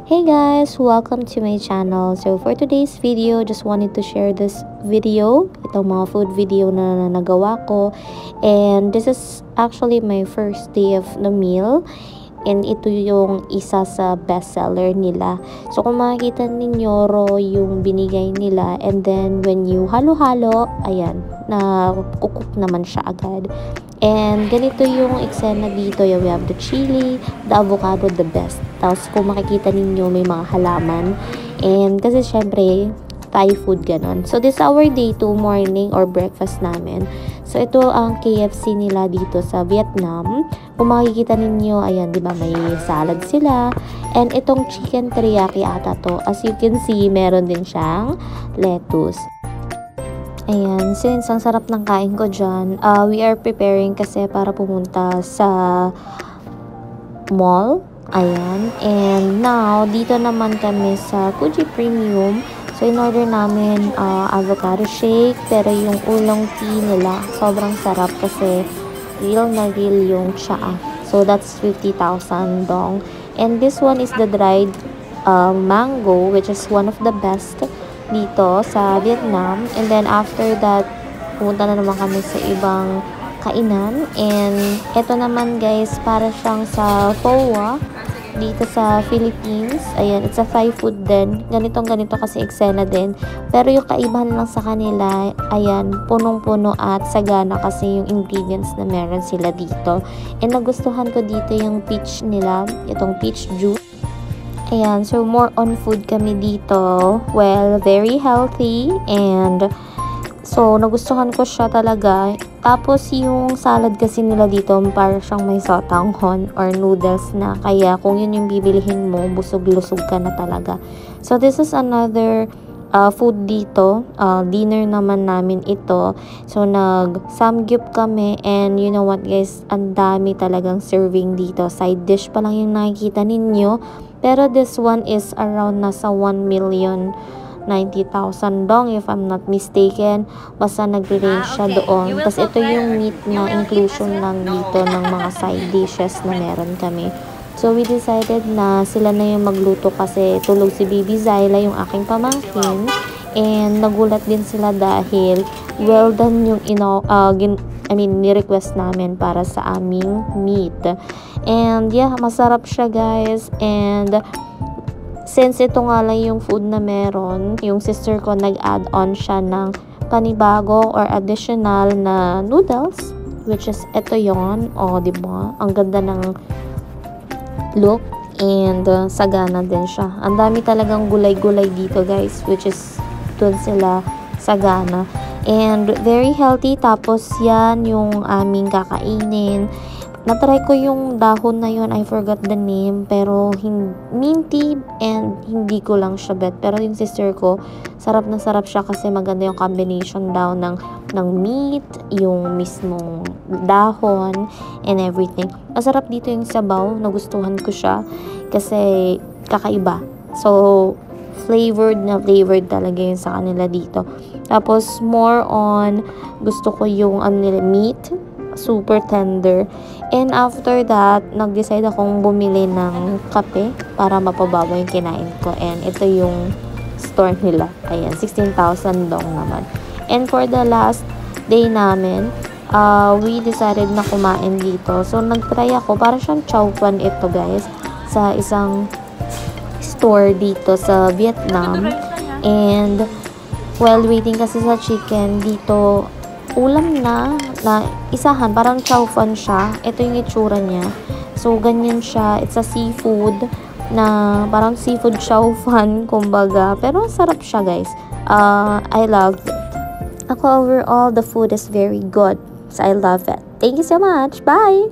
Hey guys, welcome to my channel. So for today's video, just wanted to share this video, itong mga food video na nagawa ko. And this is actually my first day of the meal. And ito yung isa sa bestseller nila. So kung makikita ninyo, raw yung binigay nila. And then when you halo-halo, ayan, na kukuk naman siya agad. And ganito yung eksena dito. We have the chili, the avocado, the best. Tapos kung makikita ninyo, may mga halaman. And kasi syempre, Thai food ganon. So this is our day 2 morning or breakfast namin. So ito ang KFC nila dito sa Vietnam. Kung makikita ninyo, ayan, di ba may salad sila. And itong chicken teriyaki ata to. As you can see, meron din siyang lettuce. Ayan, since ang sarap ng kain ko dyan, we are preparing kasi para pumunta sa mall. Ayan, and now, dito naman kami sa Fuji Premium. So, in-order namin avocado shake, pero yung oolong tea nila, sobrang sarap kasi real na real yung tsaa. So, that's 50,000 dong. And this one is the dried mango, which is one of the best dito sa Vietnam. And then after that, pumunta na naman kami sa ibang kainan. And ito naman guys, para siyang sa Pho dito sa Philippines. Ayan, it's a Thai food din. Ganito kasi eksena din. Pero yung kaibahan lang sa kanila, ayan, punong-puno at sagana kasi yung ingredients na meron sila dito. And nagustuhan ko dito yung peach nila, itong peach juice. Ayan, so more on food kami dito. Well, very healthy and so nagustuhan ko siya talaga. Tapos yung salad kasi nila dito, para siyang may sotanghon or noodles na. Kaya kung yun yung bibilihin mo, busog-lusog ka na talaga. So this is another food dito. Dinner naman namin ito. So nag-samgyup kami and you know what guys, ang dami talagang serving dito. Side dish pa lang yung nakikita ninyo. Pero this one is around nasa 1,090,000 dong if I'm not mistaken. Basta nagre-range siya doon. Tapos ito yung meat na inclusion lang dito ng mga side dishes na meron kami. So we decided na sila na yung magluto kasi tulog si Baby Zyla, yung aking pamangkin. And nagulat din sila dahil well done yung ni-request namin para sa aming meat. And yeah, masarap siya guys. And since ito nga lang yung food na meron, yung sister ko nag-add on siya ng panibago or additional na noodles, which is ito yon. O, diba? Ang ganda ng look. And sagana din siya. Ang dami talagang gulay-gulay dito guys, which is dun sila sagana. And very healthy. Tapos yan yung aming kakainin. Natry ko yung dahon na yun. I forgot the name. Pero minty and hindi ko lang siya bet. Pero yung sister ko, sarap na sarap siya kasi maganda yung combination daw ng meat, yung mismong dahon, and everything. Masarap dito yung sabaw. Nagustuhan ko siya kasi kakaiba. So, flavored talaga yun sa kanila dito. Tapos, more on, gusto ko yung meat, super tender. And after that, nag-decide akong bumili ng kape para mapababa yung kinain ko. And ito yung store nila. Ayan, 16,000 dong naman. And for the last day namin, we decided na kumain dito. So, nag-try ako. Para siyang chow pan ito, guys. Sa isang store dito sa Vietnam. And while waiting kasi sa chicken, dito ulam na isahan, parang chow fan siya. Ito yung itsura niya. So, ganyan siya. It's a seafood na parang seafood chow fan, kumbaga. Pero sarap siya, guys. I love it. Ako, overall, the food is very good. So, I love it. Thank you so much. Bye!